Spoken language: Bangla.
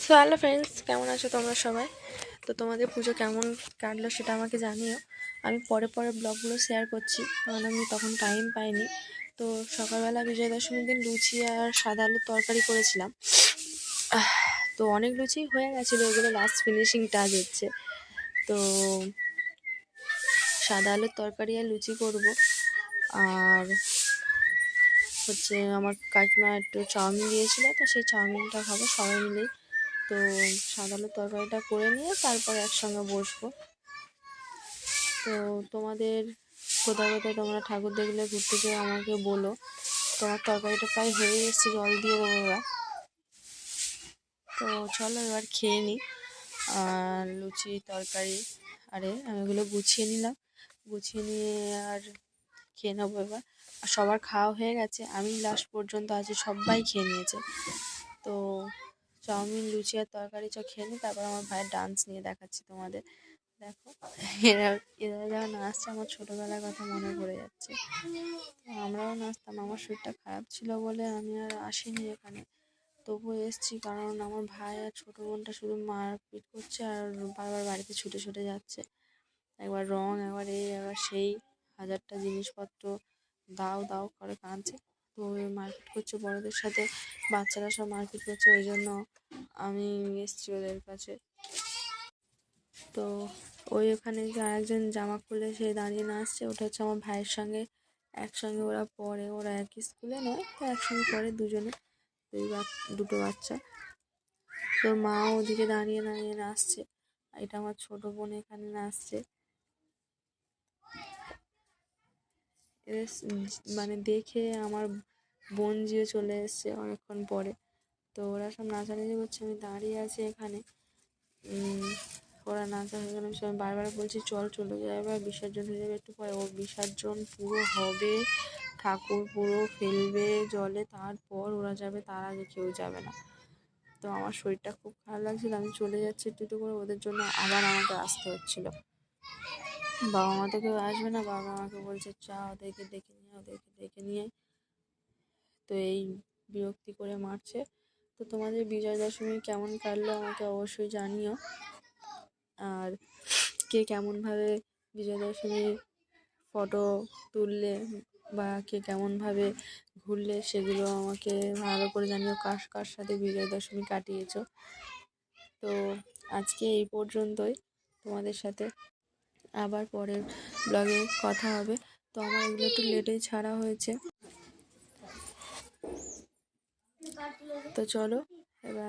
সো হ্যালো ফ্রেন্ডস, কেমন আছো তোমরা সবাই? তো তোমাদের পুজো কেমন কাটলো সেটা আমাকে জানিও। আমি পরে পরে ব্লগগুলো শেয়ার করছি, কারণ আমি তখন টাইম পাইনি। তো সকালবেলা বিজয়া দশমীর দিন লুচি আর সাদা আলুর তরকারি করেছিলাম। তো অনেক লুচি হয়ে গেছিলো, ওগুলো লাস্ট ফিনিশিং টাচ হচ্ছে। তো সাদা আলুর তরকারি আর লুচি করব। আর হচ্ছে আমার কাকিমা একটু চাউমিন দিয়েছিলো, তো সেই চাউমিনটা খাবো সবাই মিলেই। তো সাদা আলুর তরকারিটা করে নিয়ে তারপরে একসঙ্গে বসবো। তো তোমাদের কোথাও কোথাও তোমরা ঠাকুর দেখলে ঘুরতে যেয়ে আমাকে বলো। তোমার তরকারিটা প্রায় হয়ে এসেছে, জল দিয়ে দেবো এবার। তো চলো এবার খেয়ে নিই। আর লুচি তরকারি আমি এগুলো গুছিয়ে নিলাম, গুছিয়ে নিয়ে আর খেয়ে নেবো এবার। আর সবার খাওয়া হয়ে গেছে, আমি লাস্ট পর্যন্ত আছি, সবাই খেয়ে নিয়েছে। তো চাউমিন লুচি আর তরকারি খেয়ে নিই, তারপর আমার ভাইয়ের ডান্স নিয়ে দেখাচ্ছি তোমাদের। দেখো, এরা এরা যখন নাচছে আমার ছোটোবেলার কথা মনে পড়ে যাচ্ছে। তো আমরাও নাচতাম। আমার শরীরটা খারাপ ছিল বলে আমি আর আসিনি এখানে, তবুও এসছি, কারণ আমার ভাই আর ছোটো বোনটা শুধু মারপিট করছে আর বারবার বাড়িতে ছুটে ছুটে যাচ্ছে। একবার রং, একবার এই, একবার সেই, হাজারটা জিনিসপত্র দাও দাও করে কাঁদছে। তো মারপিট করছে বড়দের সাথে, বাচ্চারা সব মারপিট করছে, ওই জন্য আমি এসছি ওদের কাছে। তো ওখানে যে আরেকজন জামা খুলে সে দাঁড়িয়ে নাচছে, ওটা হচ্ছে আমার ভাইয়ের সঙ্গে একসঙ্গে ওরা পড়ে, ওরা একই স্কুলে নয়, তো একসঙ্গে পড়ে দুজনে, দুটো বাচ্চা। তোর মাও ওদিকে দাঁড়িয়ে দাঁড়িয়ে নাচছে, এটা আমার ছোটো বোন এখানে নাচছে। এদের মানে দেখে আমার বোন জিও চলে এসছে অনেকক্ষণ পরে। তো ওরা সব নাচানাচি করছে, আমি দাঁড়িয়ে আছি এখানে। ওরা নাচা হয়ে গেলে আমি বারবার বলছি চল চলে যাবে, এবার বিসর্জন হয়ে যাবে একটু পরে। ও বিসর্জন পুরো হবে, ঠাকুর পুরো ফেলবে জলে, তারপর ওরা যাবে, তার আগে কেউ যাবে না। তো আমার শরীরটা খুব খারাপ লাগছিল, আমি চলে যাচ্ছি একটু একটু করে, ওদের জন্য আবার আমাকে আসতে হচ্ছিলো। বাবা মা তো কেউ আসবে না, বাবা আমাকে বলছে চা ওদেরকে ডেকে নিয়ে, ওদেরকে ডেকে নিয়ে। তো এই বিরক্তি করে মারছে। তো তোমাদের বিজয়া দশমী কেমন কাটলো আমাকে অবশ্যই জানিও। আর কে কেমনভাবে বিজয়া দশমীর ফটো তুললে বা কে কেমনভাবে ঘুরলে সেগুলো আমাকে ভালো করে জানিও, কার কার সাথে বিজয়া দশমী কাটিয়েছো। তো আজকে এই পর্যন্তই, তোমাদের সাথে আবার পরের ব্লগে কথা হবে। তো আমার এগুলো একটু লেটেই ছাড়া হয়েছে। তো চলো এবার।